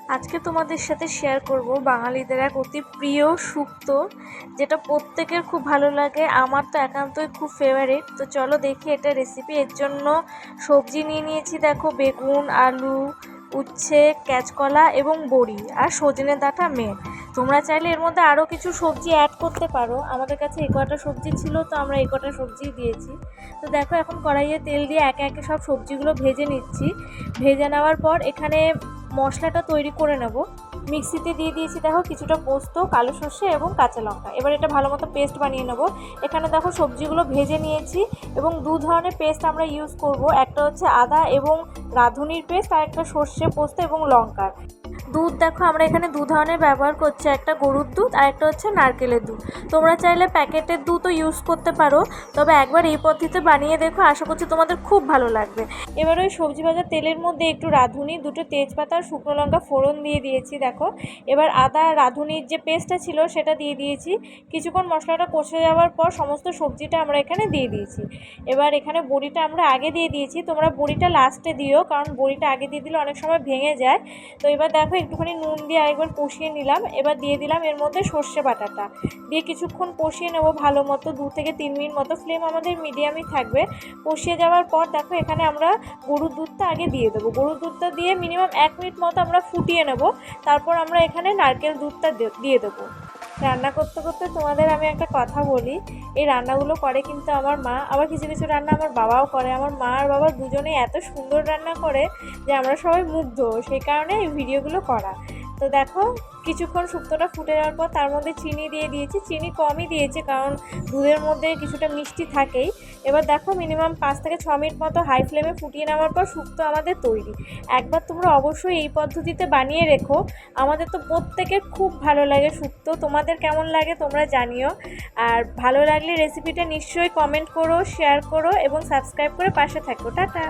আজকে তোমাদের সাথে শেয়ার করব বাঙালিদের এক অতি প্রিয় শুক্তো, যেটা প্রত্যেকের খুব ভালো লাগে। আমার তো একান্তই খুব ফেভারিট। তো চলো দেখি এটা রেসিপি। এর জন্য সবজি নিয়ে নিয়েছি, দেখো বেগুন, আলু, উচ্ছে, কাঁচকলা এবং বড়ি আর সজনে ডাঁটা মেন। তোমরা চাইলে এর মধ্যে আরও কিছু সবজি অ্যাড করতে পারো। আমাদের কাছে এই কটা সবজি ছিল, তো আমরা এই কটা সবজি দিয়েছি। তো দেখো এখন কড়াইয়ে তেল দিয়ে একে একে সব সবজিগুলো ভেজে নিচ্ছি। ভেজে নেওয়ার পর এখানে মশলাটা তৈরি করে নেব। মিক্সিতে দিয়ে দিয়েছি দেখো কিছুটা পোস্ত, কালো সর্ষে এবং কাঁচা লঙ্কা। এবার এটা ভালো মতো পেস্ট বানিয়ে নেব। এখানে দেখো সবজিগুলো ভেজে নিয়েছি এবং দু ধরনের পেস্ট আমরা ইউজ করব। একটা হচ্ছে আদা এবং রাঁধুনির পেস্ট, আর একটা সর্ষে, পোস্ত এবং লঙ্কার। দুধ দেখো আমরা এখানে দু ধরনের ব্যবহার করছি, একটা গরুর দুধ আর একটা হচ্ছে নারকেলের দুধ। তোমরা চাইলে প্যাকেটের দুধও ইউজ করতে পারো, তবে একবার এই পদ্ধতিতে বানিয়ে দেখো, আশা করছি তোমাদের খুব ভালো লাগবে। এবার ওই সবজি ভাজা তেলের মধ্যে একটু রাঁধুনি, দুটো তেজপাতা আর শুকনো লঙ্কা ফোড়ন দিয়ে দিয়েছি দেখো। এবার আদা রাঁধুনির যে পেস্টটা ছিল সেটা দিয়ে দিয়েছি। কিছুক্ষণ মশলাটা কষে যাওয়ার পর সমস্ত সবজিটা আমরা এখানে দিয়ে দিয়েছি। এবার এখানে বড়িটা আমরা আগে দিয়ে দিয়েছি, তোমরা বড়িটা লাস্টে দিও, কারণ বড়িটা আগে দিয়ে দিলে অনেক সময় ভেঙে যায়। তো এবার দেখো একটুখানি নুন দিয়ে আরেকবার কষিয়ে নিলাম। এবার দিয়ে দিলাম এর মধ্যে সর্ষে বাটাটা, দিয়ে কিছুক্ষণ কষিয়ে নেবো ভালো মতো, 2 থেকে 3 মিনিট মতো। ফ্লেম আমাদের মিডিয়ামই থাকবে। কষিয়ে যাওয়ার পর দেখো এখানে আমরা গরুর দুধটা আগে দিয়ে দেবো। গরুর দুধটা দিয়ে মিনিমাম 1 মিনিট মতো আমরা ফুটিয়ে নেব। তারপর আমরা এখানে নারকেল দুধটা দিয়ে দেবো। রান্না করতে করতে তোমাদের আমি একটা কথা বলি, এই রান্নাগুলো করে কিন্তু আমার মা, আবার কিছু কিছু রান্না আমার বাবাও করে। আমার মা আর বাবা দুজনেই এত সুন্দর রান্না করে যে আমরা সবাই মুগ্ধ, সেই কারণে এই ভিডিওগুলো করা। তো দেখো কিছুক্ষণ শুক্তোটা ফুটে যাওয়ার পর তার মধ্যে চিনি দিয়ে দিয়েছি। চিনি কমই দিয়েছি, কারণ দুধের মধ্যে কিছুটা মিষ্টি থাকেই। এবার দেখো মিনিমাম 5 থেকে 6 মিনিট মতো হাই ফ্লেমে ফুটিয়ে নেওয়ার পর শুক্তো আমাদের তৈরি। একবার তোমরা অবশ্যই এই পদ্ধতিতে বানিয়ে রেখো। আমাদের তো প্রত্যেকের খুব ভালো লাগে শুক্তো। তোমাদের কেমন লাগে তোমরা জানিও। আর ভালো লাগলে রেসিপিটা নিশ্চয়ই কমেন্ট করো, শেয়ার করো এবং সাবস্ক্রাইব করে পাশে থাকো। টাটা।